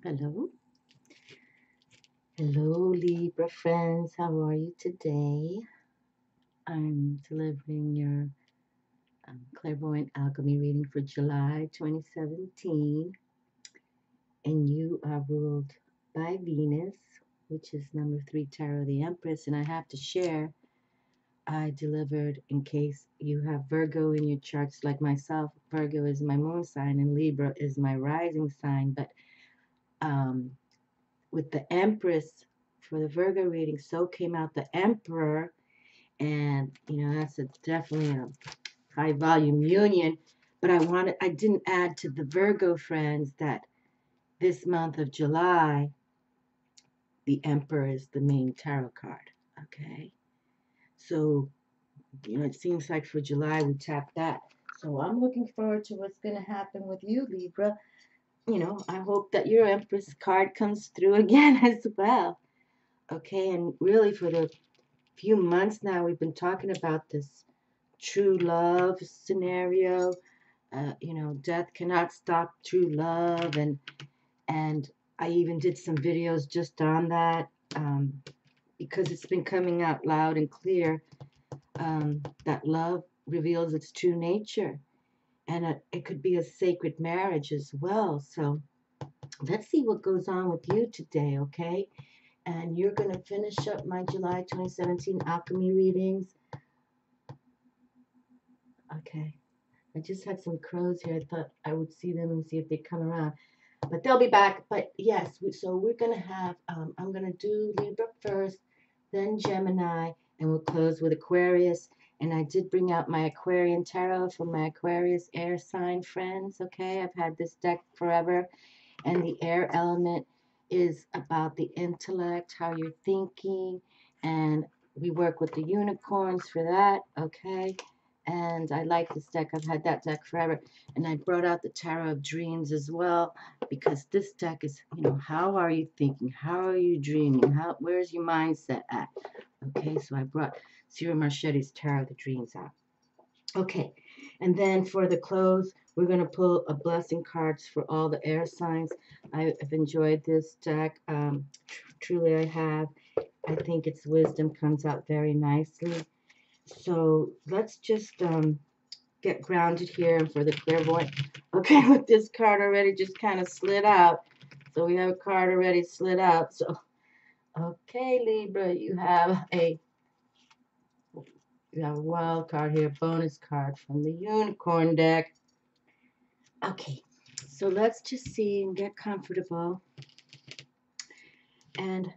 Hello. Hello, Libra friends. How are you today? I'm delivering your Clairvoyant Alchemy reading for July 2017. And you are ruled by Venus, which is number 3 tarot, the Empress. And I have to share, I delivered in case you have Virgo in your charts like myself. Virgo is my moon sign and Libra is my rising sign. But um, with the Empress for the Virgo reading, so came out the Emperor, and that's definitely a high volume union. But I didn't add to the Virgo friends that this month of July, the Emperor is the main tarot card. Okay, so it seems like for July we tapped that. So I'm looking forward to what's going to happen with you, Libra. I hope that your Empress card comes through again as well. Okay, and really for the few months now we've been talking about this true love scenario. Death cannot stop true love, and I even did some videos just on that, because it's been coming out loud and clear, that love reveals its true nature, and it could be a sacred marriage as well. So let's see what goes on with you today, okay? And you're going to finish up my July 2017 alchemy readings. Okay. I just had some crows here. I thought I would see them and see if they come around. But they'll be back. But yes, so we're going to have, I'm going to do Libra first, then Gemini, and we'll close with Aquarius. And I did bring out my Aquarian Tarot for my Aquarius air sign friends, okay? I've had this deck forever. And the air element is about the intellect, how you're thinking. And we work with the unicorns for that, okay? And I like this deck. I've had that deck forever. And I brought out the Tarot of Dreams as well, because this deck is, how are you thinking? How are you dreaming? Where's your mindset at? Okay, so I brought Cyril Marchetti's Tarot of the Dreams out. Okay, and then for the close, we're going to pull a blessing cards for all the air signs. I've enjoyed this deck. Truly, I have. I think its wisdom comes out very nicely. So let's just get grounded here. And for the clairvoyant, okay, with this card already just kind of slid out. So we have a card already slid out. So, okay, Libra, you have a wild card here, bonus card from the unicorn deck. Okay, so let's just see and get comfortable. And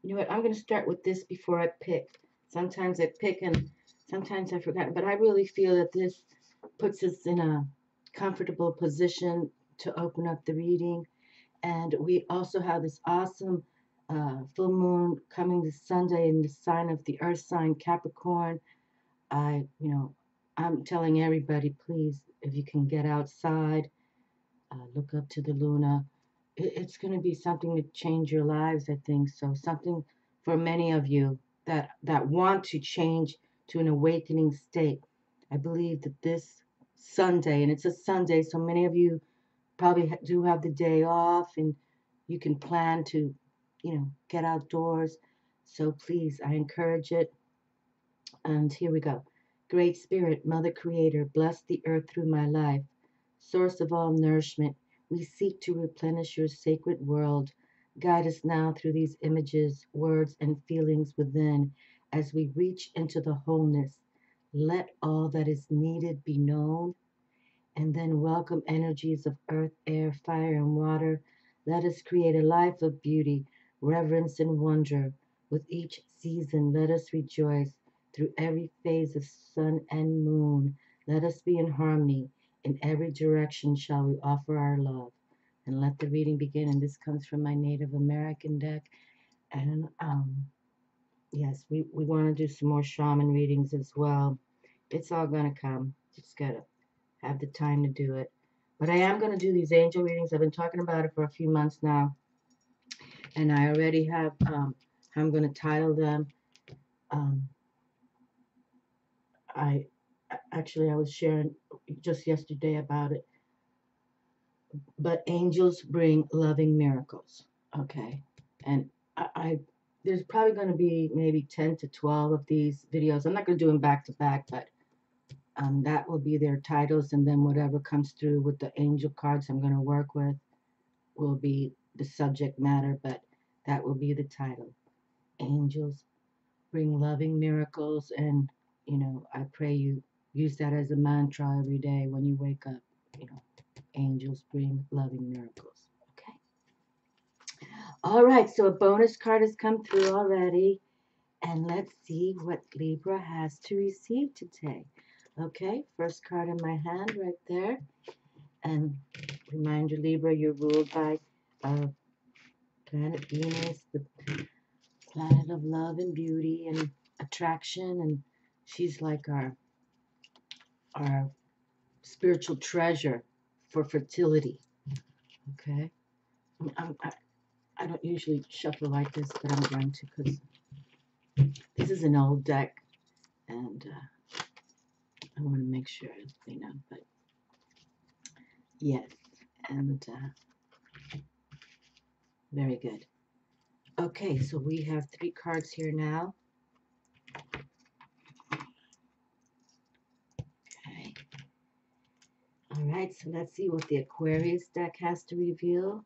you know what? I'm going to start with this before I pick. Sometimes I pick and sometimes I forget, but I really feel that this puts us in a comfortable position to open up the reading. And we also have this awesome full moon coming this Sunday in the sign of the earth sign Capricorn. I'm telling everybody, please, if you can get outside, look up to the Luna. It's going to be something to change your lives, I think. So something for many of you that want to change to an awakening state. I believe that this Sunday, and it's a Sunday, so many of you probably do have the day off, and you can plan to, get outdoors. So please, I encourage it. And here we go. Great Spirit, Mother Creator, bless the earth through my life. Source of all nourishment, we seek to replenish your sacred world. Guide us now through these images, words, and feelings within as we reach into the wholeness. Let all that is needed be known, and then welcome energies of earth, air, fire, and water. Let us create a life of beauty, reverence, and wonder. With each season, let us rejoice. Through every phase of sun and moon, let us be in harmony. In every direction shall we offer our love. And let the reading begin. And this comes from my Native American deck. And yes, we want to do some more shaman readings as well. It's all going to come. Just got to have the time to do it. But I am going to do these angel readings. I've been talking about it for a few months now. And I already have how I'm going to title them. Um, I was sharing just yesterday about it. but angels bring loving miracles. Okay. And I there's probably going to be maybe 10 to 12 of these videos. I'm not going to do them back to back, but that will be their titles. And then whatever comes through with the angel cards I'm going to work with will be the subject matter, but that will be the title. Angels bring loving miracles. And, I pray you use that as a mantra every day when you wake up. Angels bring loving miracles. Okay. All right. So a bonus card has come through already. And let's see what Libra has to receive today. Okay. First card in my hand right there. And reminder, Libra, you're ruled by planet Venus, the planet of love and beauty and attraction. And she's like our spiritual treasure for fertility. Okay. I don't usually shuffle like this, but I'm going to because this is an old deck, and I want to make sure, but yes, and very good. Okay, so we have 3 cards here now. Okay. All right, so let's see what the Aquarius deck has to reveal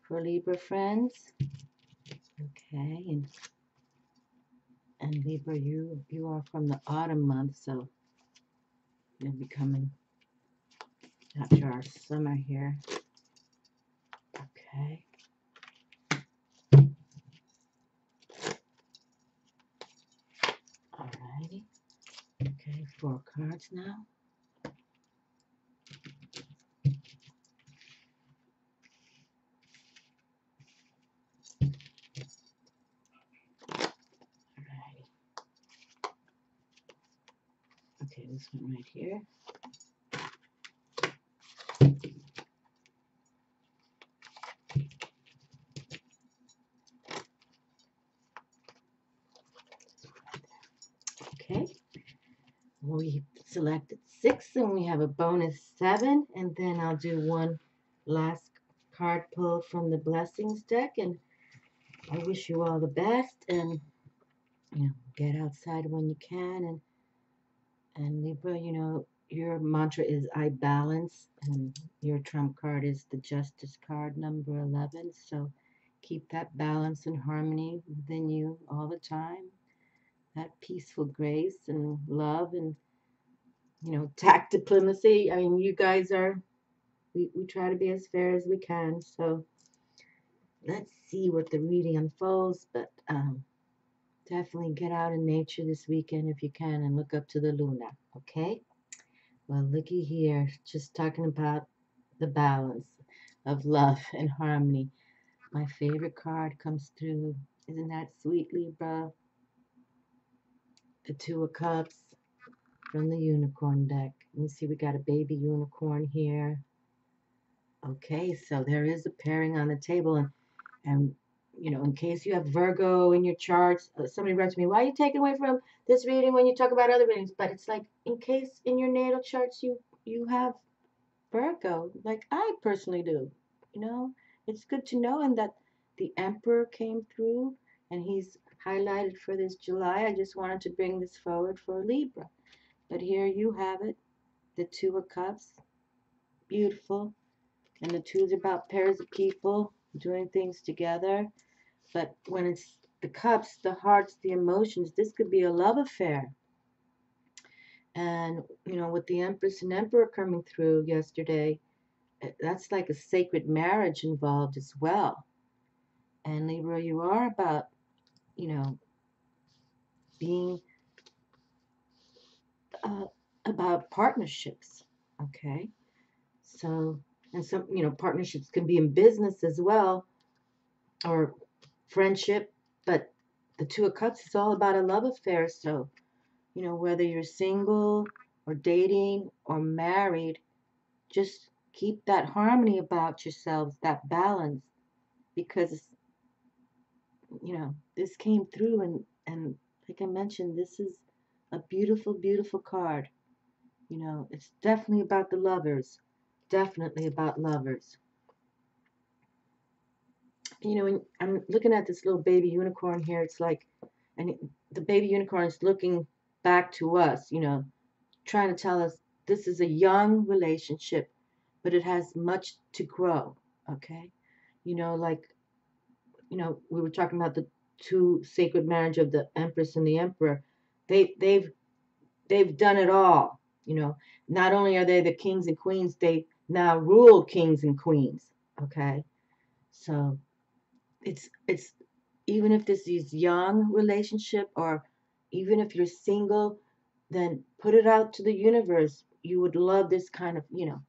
for Libra friends. Okay, and Libra, you are from the autumn month, so you'll be coming after our summer here. Okay. Alrighty. Okay, 4 cards now. Alrighty. Okay, this one right here. Okay. We selected 6 and we have a bonus 7, and then I'll do one last card pull from the blessings deck, and I wish you all the best, and get outside when you can, and Libra, your mantra is I balance, and your trump card is the justice card, number 11, so keep that balance and harmony within you all the time, that peaceful grace and love and tact diplomacy. I mean, you guys we try to be as fair as we can. So let's see what the reading unfolds. But definitely get out in nature this weekend if you can and look up to the Luna. Okay? Well, looky here. Just talking about the balance of love and harmony. My favorite card comes through. Isn't that sweet, Libra? The 2 of Cups from the unicorn deck. Let me see, we got a baby unicorn here. Okay, so there is a pairing on the table, and in case you have Virgo in your charts, somebody wrote to me, why are you taking away from this reading when you talk about other readings? But it's like, in case in your natal charts you have Virgo, like I personally do, it's good to know, and that the Emperor came through, and he's highlighted for this July. I just wanted to bring this forward for Libra. But here you have it, the 2 of Cups, beautiful. And the 2 is about pairs of people doing things together. But when it's the cups, the hearts, the emotions, this could be a love affair. And, with the Empress and Emperor coming through yesterday, that's like a sacred marriage involved as well. And Libra, you are about, being about partnerships. Okay. So, and some, partnerships can be in business as well, or friendship, but the 2 of Cups is all about a love affair. So, whether you're single or dating or married, just keep that harmony about yourselves, that balance, because, this came through, and like I mentioned, this is a beautiful, beautiful card. It's definitely about the lovers, definitely about lovers. you know, when I'm looking at this little baby unicorn here, it's like, and the baby unicorn is looking back to us, you know, trying to tell us this is a young relationship, but it has much to grow. Okay. You know, like, you know, we were talking about the two sacred marriage of the Empress and the Emperor. They they've they've done it all. You know, not only are they the kings and queens, they now rule kings and queens. Okay. So it's even if this is young relationship, or even if you're single, then put it out to the universe. You would love this kind of, you know,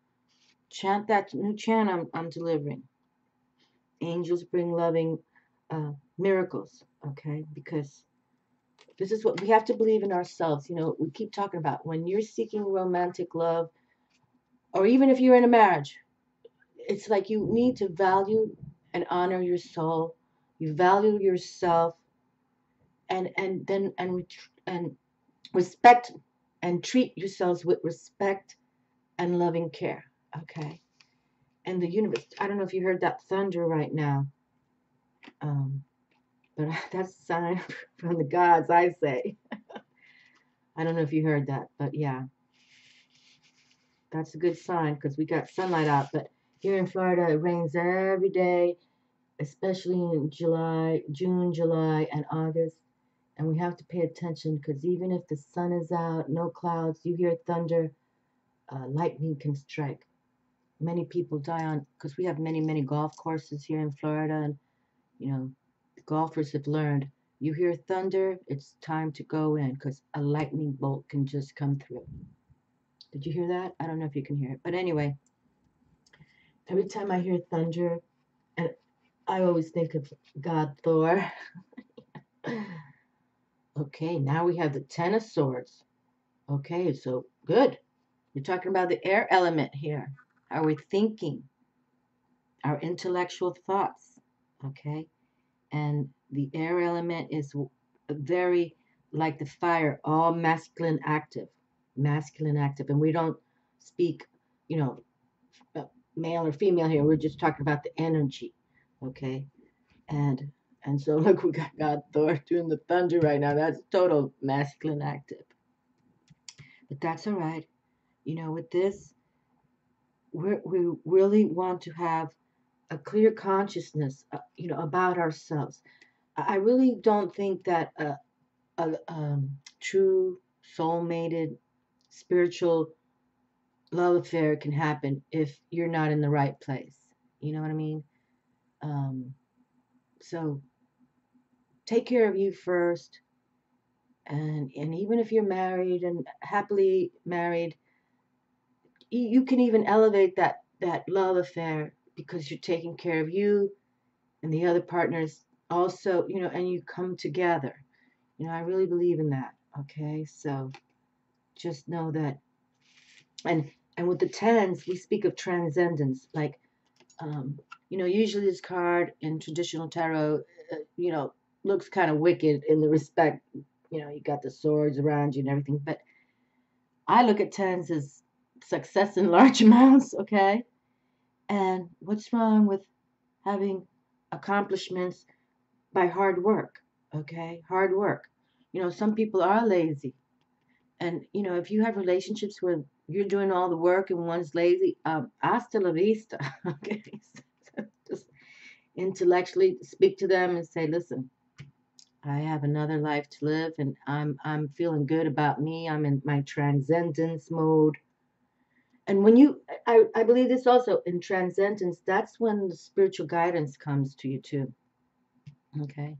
chant that new chant I'm delivering. Angels bring loving miracles, okay? Because this is what we have to believe in ourselves. You know, we keep talking about when you're seeking romantic love, or even if you're in a marriage, it's like you need to value and honor your soul. You value yourself, and respect and treat yourselves with respect and loving care. Okay. And the universe. I don't know if you heard that thunder right now, um, but that's a sign from the gods, I say. I don't know if you heard that, but yeah, that's a good sign because we got sunlight out. But here in Florida, it rains every day, especially in July, June, July, and August. And we have to pay attention because even if the sun is out, no clouds, you hear thunder, lightning can strike. Many people die on, because we have many, many golf courses here in Florida, and you know, the golfers have learned. You hear thunder, it's time to go in because a lightning bolt can just come through. Did you hear that? I don't know if you can hear it, but anyway, every time I hear thunder, and I always think of God Thor. Okay, now we have the Ten of Swords. Okay, so good. We're talking about the air element here. How we're thinking, our intellectual thoughts. Okay, and the air element is very like the fire, all masculine active, and we don't speak, you know, male or female here. We're just talking about the energy, okay? And and so look, we got God Thor doing the thunder right now. That's total masculine active, but that's all right. You know, with this, we really want to have a clear consciousness, you know, about ourselves. I really don't think that a true soul-mated spiritual love affair can happen if you're not in the right place. You know what I mean? Um, so take care of you first, and even if you're married and happily married, you can even elevate that love affair because you're taking care of you and the other partners also. You know, and you come together. You know, I really believe in that. Okay, so just know that. And with the tens, we speak of transcendence. Like, you know, usually this card in traditional tarot, you know, looks kind of wicked in the respect, you know, you got the swords around you and everything. But I look at tens as success in large amounts, okay? And what's wrong with having accomplishments by hard work, okay? Hard work. You know, some people are lazy. And, you know, if you have relationships where you're doing all the work and one's lazy, hasta la vista, okay? Just intellectually speak to them and say, listen, I have another life to live, and I'm feeling good about me. I'm in my transcendence mode. And when I believe this also in transcendence, that's when the spiritual guidance comes to you too. Okay.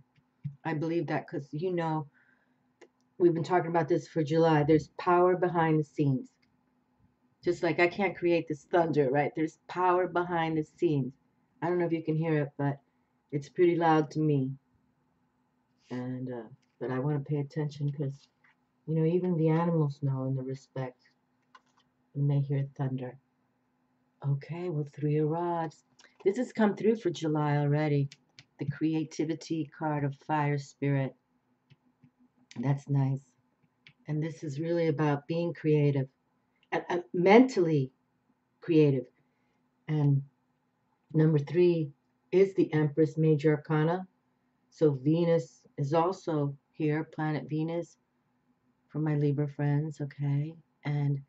I believe that because, you know, we've been talking about this for July. There's power behind the scenes. Just like I can't create this thunder, right? There's power behind the scenes. I don't know if you can hear it, but it's pretty loud to me. And but I want to pay attention because, you know, even the animals know in the respect when they hear thunder. Okay, well, Three of Rods. This has come through for July already. The creativity card of fire spirit. That's nice. And this is really about being creative and mentally creative. And number three is the Empress Major Arcana. So Venus is also here, planet Venus, for my Libra friends, okay? And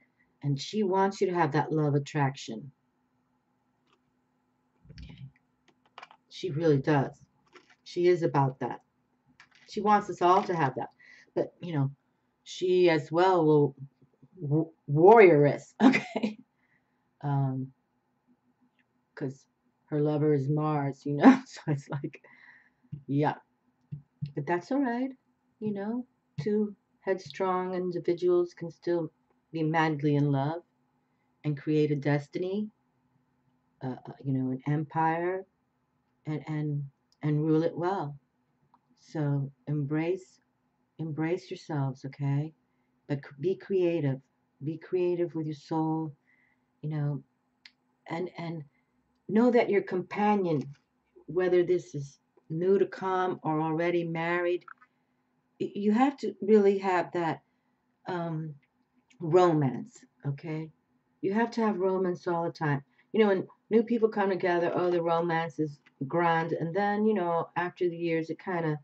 she wants you to have that love attraction. Okay. She really does. She is about that. She wants us all to have that. But, she as well will warrioress, okay? Because her lover is Mars, so it's like, yeah. But that's all right, you know. Two headstrong individuals can still be madly in love and create a destiny, an empire, and rule it well. So embrace yourselves, okay? But be creative. Be creative with your soul, you know, and know that your companion, whether this is new to come or already married, you have to really have that um, romance, okay? You have to have romance all the time. When new people come together, oh, the romance is grand, and then, after the years, it kind of,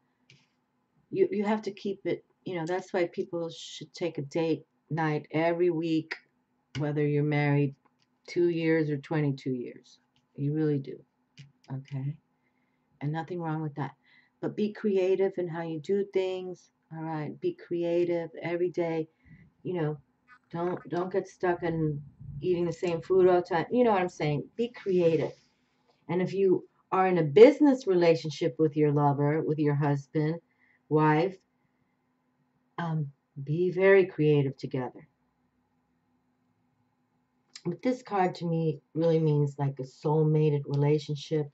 you have to keep it, that's why people should take a date night every week, whether you're married 2 years or 22 years. You really do, okay? And nothing wrong with that. But be creative in how you do things, all right? Be creative every day, you know, don't get stuck in eating the same food all the time. You know what I'm saying? Be creative. And if you are in a business relationship with your lover, with your husband, wife, be very creative together. But this card to me really means like a soul-mated relationship.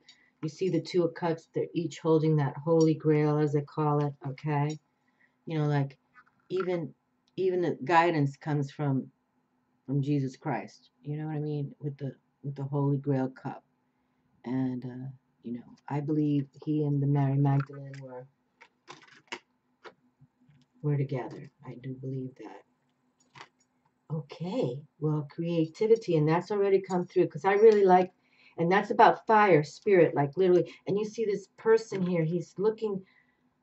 You see the Two of Cups, they're each holding that holy grail, as they call it, okay? Like even the guidance comes from Jesus Christ. You know what I mean? With the Holy Grail cup. And I believe he and the Mary Magdalene were together. I do believe that. Okay, well, creativity, and that's already come through because I really like, and that's about fire, spirit, like literally. And you see this person here, he's looking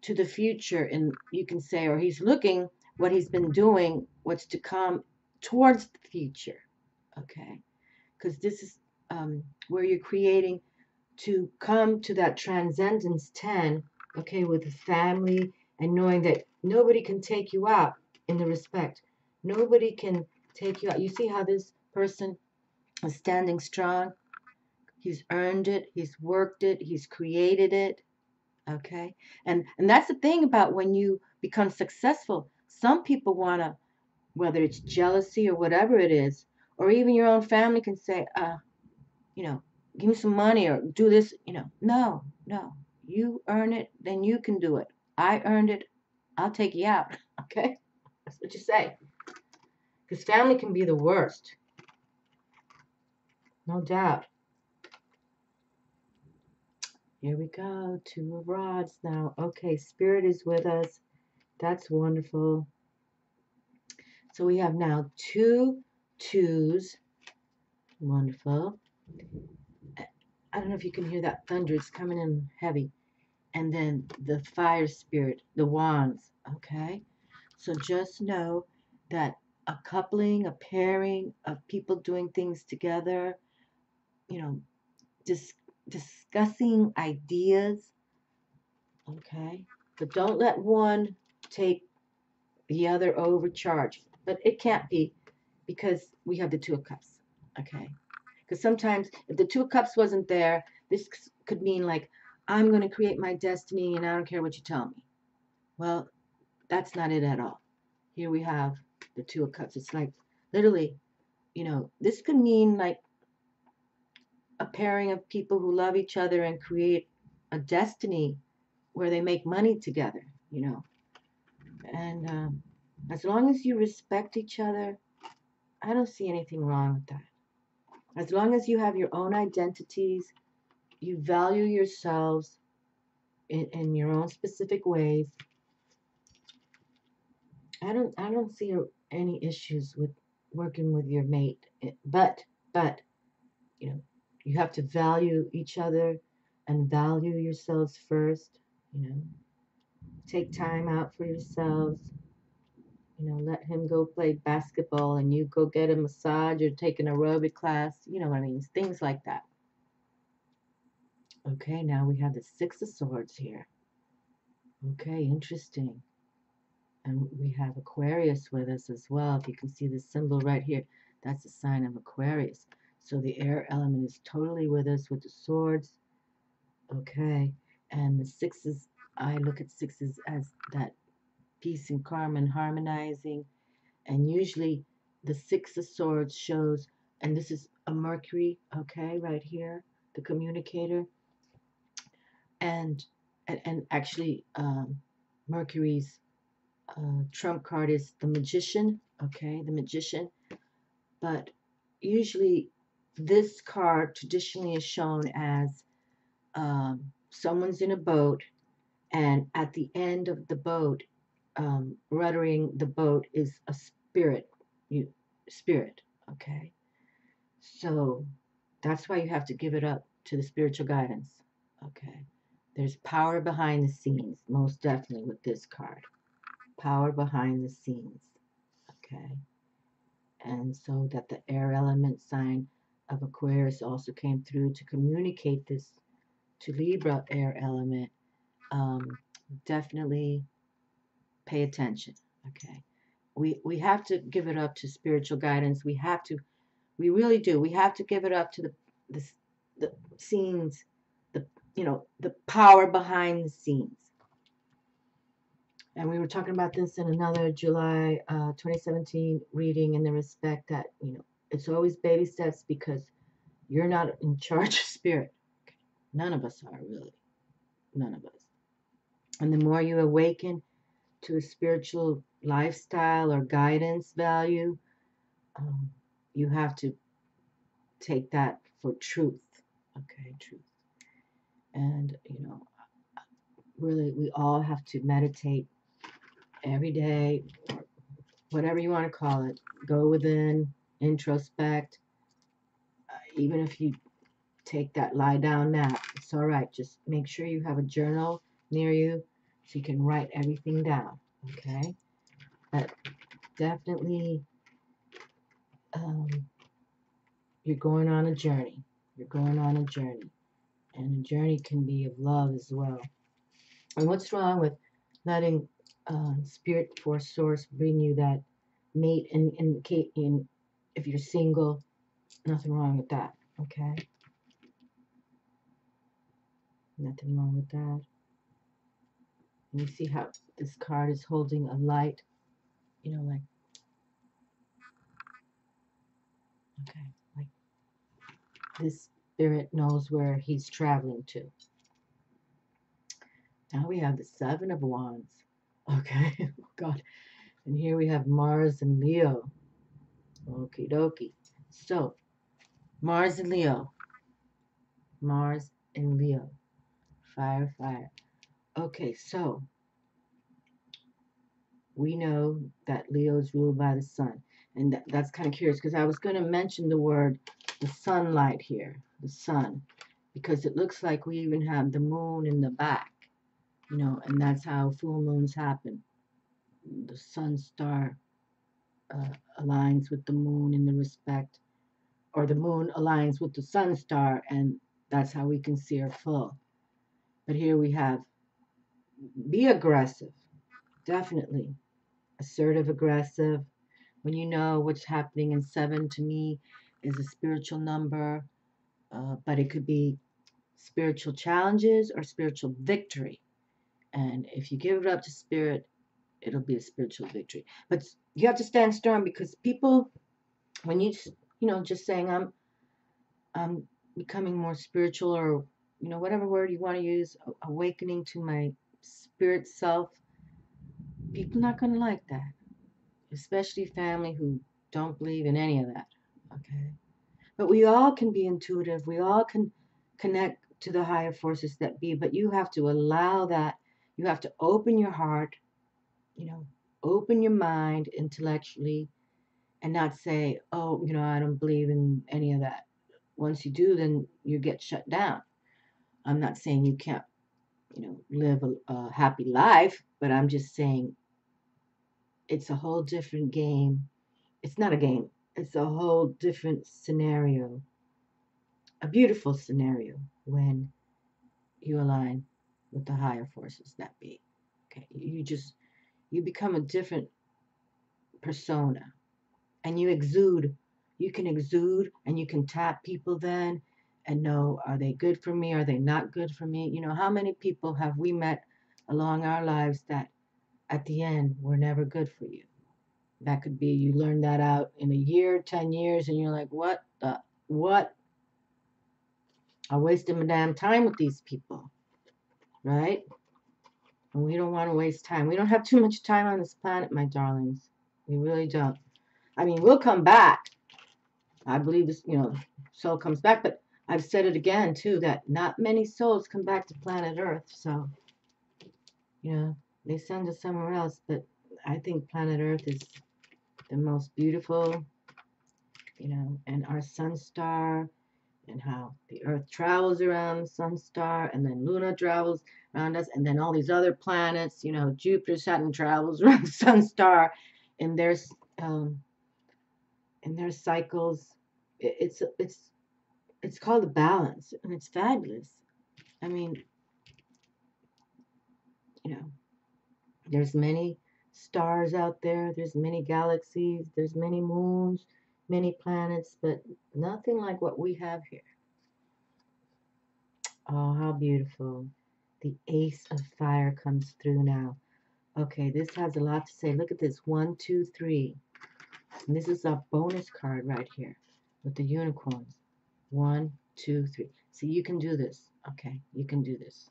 to the future, and you can say, or he's looking what he's been doing, what's to come towards the future, okay? Because this is where you're creating to come to that Transcendence 10, okay, with the family and knowing that nobody can take you out in the respect. Nobody can take you out. You see how this person is standing strong? He's earned it, he's worked it, he's created it, okay? And that's the thing about when you become successful. Some people want to, whether it's jealousy or whatever it is, or even your own family can say, give me some money or do this, No, no. You earn it, then you can do it. I earned it, I'll take you out. Okay? That's what you say. Because family can be the worst. No doubt. Here we go. Two of Rods now. Okay, Spirit is with us. That's wonderful. So we have now 2 twos. Wonderful. I don't know if you can hear that thunder. It's coming in heavy. And then the fire spirit, the wands, okay? So just know that a coupling, a pairing of people doing things together, you know, discussing ideas, okay? But don't let one take the other overcharge. But it can't be because we have the Two of Cups, okay? Because sometimes if the Two of Cups wasn't there, this could mean like, I'm going to create my destiny and I don't care what you tell me. Well, that's not it at all. Here we have the Two of Cups. It's like literally, this could mean like a pairing of people who love each other and create a destiny where they make money together. And as long as you respect each other, I don't see anything wrong with that. As long as you have your own identities, you value yourselves in your own specific ways, I don't see any issues with working with your mate. But you know, you have to value each other. and value yourselves first. Take time out for yourselves. Let him go play basketball and you go get a massage or take an aerobic class. You know what I mean? Things like that. Okay, now we have the Six of Swords here. Okay, interesting. And we have Aquarius with us as well. If you can see the symbol right here, that's a sign of Aquarius. So the air element is totally with us with the swords. Okay, and the sixes, I look at sixes as that peace and karma and harmonizing. And usually the Six of Swords shows, and this is a Mercury, okay, right here, the communicator. And actually, Mercury's trump card is the Magician, okay, the Magician. But usually this card traditionally is shown as someone's in a boat, and at the end of the boat, ruddering the boat is a spirit, spirit, okay? So that's why you have to give it up to the spiritual guidance, okay? There's power behind the scenes, most definitely with this card. Power behind the scenes, okay? And so that the air element sign of Aquarius also came through to communicate this to Libra air element. Definitely pay attention, okay? We have to give it up to spiritual guidance. We really do. We have to give it up to the scenes, the power behind the scenes. And we were talking about this in another July 2017 reading, in the respect that, it's always baby steps, because you're not in charge of spirit. Okay? None of us are, really. None of us. And the more you awaken to a spiritual lifestyle or guidance value, you have to take that for truth. Okay, truth. And, really, we all have to meditate every day, or whatever you want to call it. Go within, introspect. Even if you take that lie down nap, it's all right. Just make sure you have a journal near you so you can write everything down. Okay? But definitely, you're going on a journey. You're going on a journey. And a journey can be of love as well. And what's wrong with letting spirit force source bring you that mate? And if you're single, nothing wrong with that. Okay? Nothing wrong with that. And you see how this card is holding a light, like, okay, like this spirit knows where he's traveling to. Now we have the Seven of Wands. Okay, oh God. And here we have Mars and Leo. Okie dokie. So, Mars and Leo. Mars and Leo. Fire, fire. Okay, so we know that Leo is ruled by the sun. And that's kind of curious, because I was going to mention the word the sunlight here, the sun, because it looks like we even have the moon in the back, and that's how full moons happen. The sun star aligns with the moon in the respect, or the moon aligns with the sun star, and that's how we can see her full. But here we have, be aggressive, definitely. Assertive, aggressive. When you know what's happening in 7, to me, is a spiritual number, but it could be spiritual challenges or spiritual victory. And if you give it up to spirit, it'll be a spiritual victory. But you have to stand strong, because people, when just saying I'm becoming more spiritual, or whatever word you want to use, awakening to my spirit self, people not going to like that, especially family who don't believe in any of that. Okay, but we all can be intuitive. We all can connect to the higher forces that be. But you have to allow that. You have to open your heart. Open your mind intellectually, and not say, I don't believe in any of that. Once you do, then you get shut down. I'm not saying you can't, live a happy life, but I'm just saying it's a whole different game. It's not a game. It's a whole different scenario, a beautiful scenario when you align with the higher forces that be. Okay, you become a different persona, and you can exude, and you can tap people then and know, are they good for me, are they not good for me? How many people have we met along our lives that at the end were never good for you? That could be you learn that out in a year, 10 years, and you're like, what, I wasted my damn time with these people, right? And we don't want to waste time. We don't have too much time on this planet, my darlings. We really don't. I mean, we'll come back. I believe this, soul comes back, but I've said it again too that not many souls come back to planet Earth. So, they send us somewhere else, but I think planet Earth is the most beautiful, and our sun star, and how the Earth travels around the sun star, and then Luna travels around us, and then all these other planets, Jupiter, Saturn travels around the sun star in their um, in their cycles. It's called a balance, and it's fabulous. I mean, you know, there's many stars out there, there's many galaxies, there's many moons, many planets, but nothing like what we have here. Oh, how beautiful. The Ace of Fire comes through now. Okay, this has a lot to say. Look at this. 1, 2, 3. And this is our bonus card right here with the unicorns. 1, 2, 3. See, you can do this. Okay, you can do this.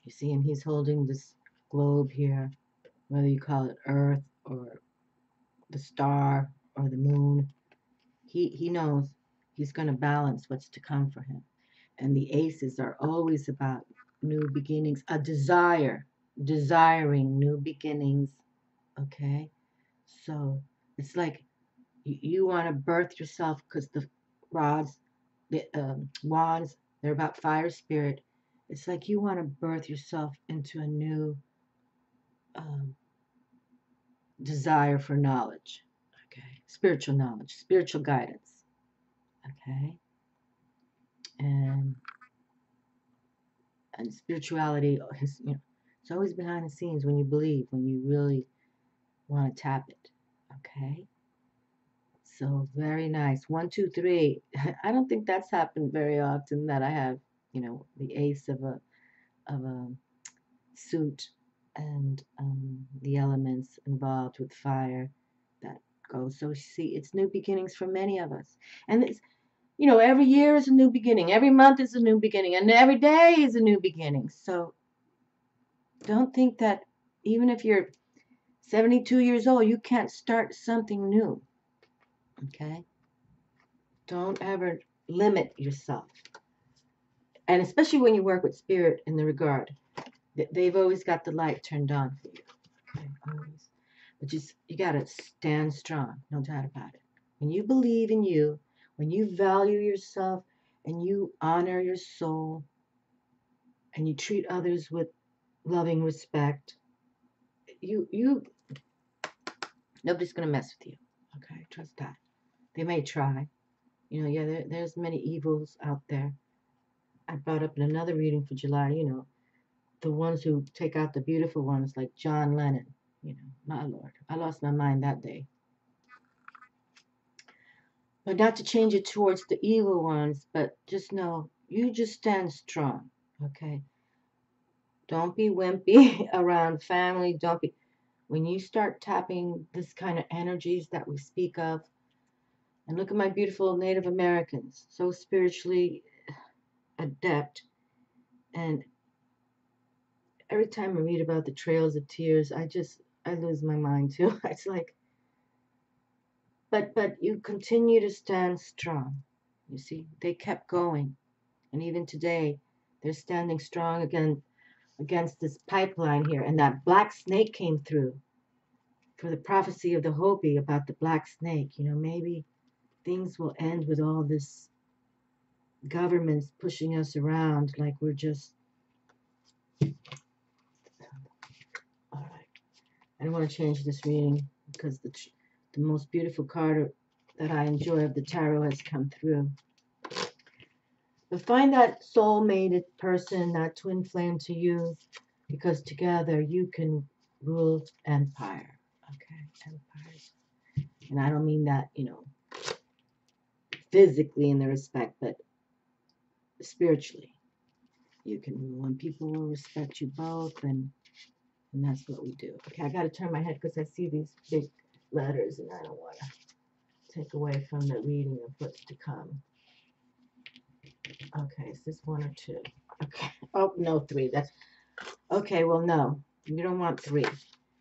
You see, and he's holding this globe here, whether you call it Earth or the star or the moon. He knows he's going to balance what's to come for him. And the aces are always about new beginnings, a desire, desiring new beginnings. Okay, so it's like you want to birth yourself, because the rods, the wands, they're about fire spirit. It's like you want to birth yourself into a new um, desire for knowledge. Okay, spiritual knowledge, spiritual guidance. Okay, and spirituality is, it's always behind the scenes when you believe, when you really want to tap it. Okay, so very nice. 1, 2, 3. I don't think that's happened very often that I have, the ace of a suit, and the elements involved with fire that goes. So see, it's new beginnings for many of us, and it's, every year is a new beginning, every month is a new beginning, and every day is a new beginning. So don't think that even if you're 72 years old, you can't start something new. Okay? Don't ever limit yourself. And especially when you work with spirit in the regard, they've always got the light turned on for you. Okay? Always. But you got to stand strong, no doubt about it. When you believe in you, when you value yourself, and you honor your soul, and you treat others with loving respect, you nobody's going to mess with you. Okay, trust that. They may try. Yeah, there's many evils out there. I brought up in another reading for July, the ones who take out the beautiful ones, like John Lennon. My Lord, I lost my mind that day. But not to change it towards the evil ones, but just know, you just stand strong, okay? Don't be wimpy around family. Don't be, when you start tapping this kind of energies that we speak of, and look at my beautiful Native Americans, so spiritually adept. And every time I read about the trails of tears, I lose my mind too. It's like, but you continue to stand strong. You see, they kept going, and even today, they're standing strong against this pipeline here. And that black snake came through for the prophecy of the Hopi about the black snake. Maybe things will end with all this governments pushing us around like we're just, all right. I don't want to change this reading because the most beautiful card that I enjoy of the tarot has come through. But find that soul-mated person, that twin flame to you, because together you can rule empire. Okay, empires. And I don't mean that, physically in the respect, but spiritually. You can rule, and people will respect you both, and that's what we do. Okay, I got to turn my head because I see these big letters, and I don't want to take away from the reading of what's to come. Okay, is this one or two? Okay. Oh, no, three. That's okay. Well, no, you don't want three,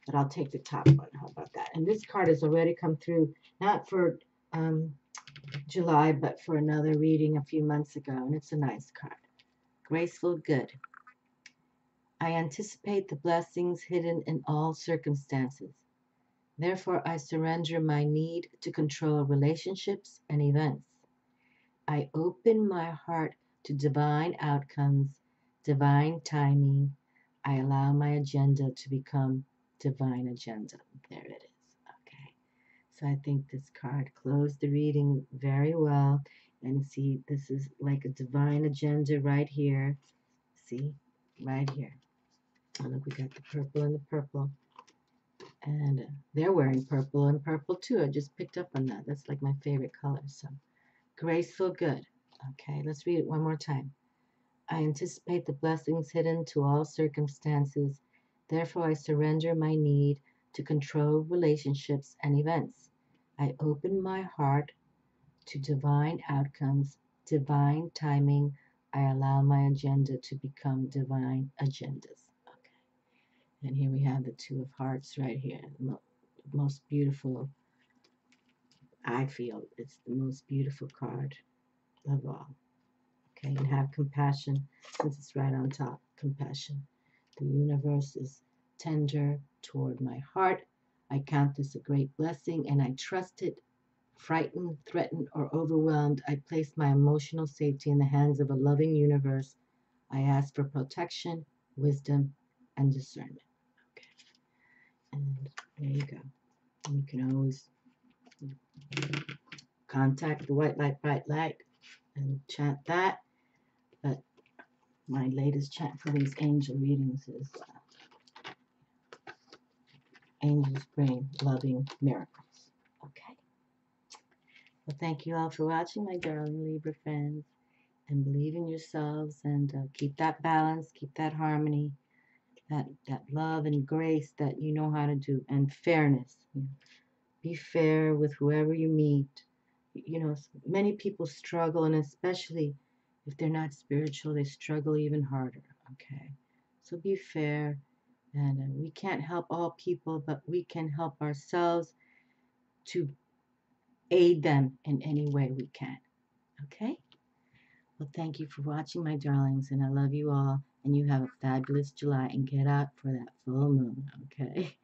but I'll take the top one. How about that? And this card has already come through, not for July, but for another reading a few months ago, and it's a nice card. Graceful good. I anticipate the blessings hidden in all circumstances. Therefore, I surrender my need to control relationships and events. I open my heart to divine outcomes, divine timing. I allow my agenda to become divine agenda. There it is. Okay. So I think this card closed the reading very well. And see, this is like a divine agenda right here. See, right here. Oh, look, we got the purple and the purple. And they're wearing purple and purple too. I just picked up on that. That's like my favorite color. So graceful good. Okay, let's read it one more time. I anticipate the blessings hidden to all circumstances. Therefore, I surrender my need to control relationships and events. I open my heart to divine outcomes, divine timing. I allow my agenda to become divine agendas. Okay. And here we have the Two of Hearts right here. Most beautiful, I feel it's the most beautiful card of all. Okay, and have compassion since it's right on top. Compassion. The universe is tender toward my heart. I count this a great blessing and I trust it. Frightened, threatened, or overwhelmed, I place my emotional safety in the hands of a loving universe. I ask for protection, wisdom, and discernment. Okay, and there you go. You can always contact the white light, bright light, and chant that. But my latest chant for these angel readings is angels bring loving miracles. Okay. Well, thank you all for watching, my darling Libra friends. And believe in yourselves and keep that balance, keep that harmony, that love and grace that you know how to do, and fairness. Be fair with whoever you meet. Many people struggle, and especially if they're not spiritual, they struggle even harder. Okay, so be fair, and we can't help all people, but we can help ourselves to aid them in any way we can. Okay. Well, thank you for watching, my darlings, and I love you all. And you have a fabulous July, and get out for that full moon. Okay.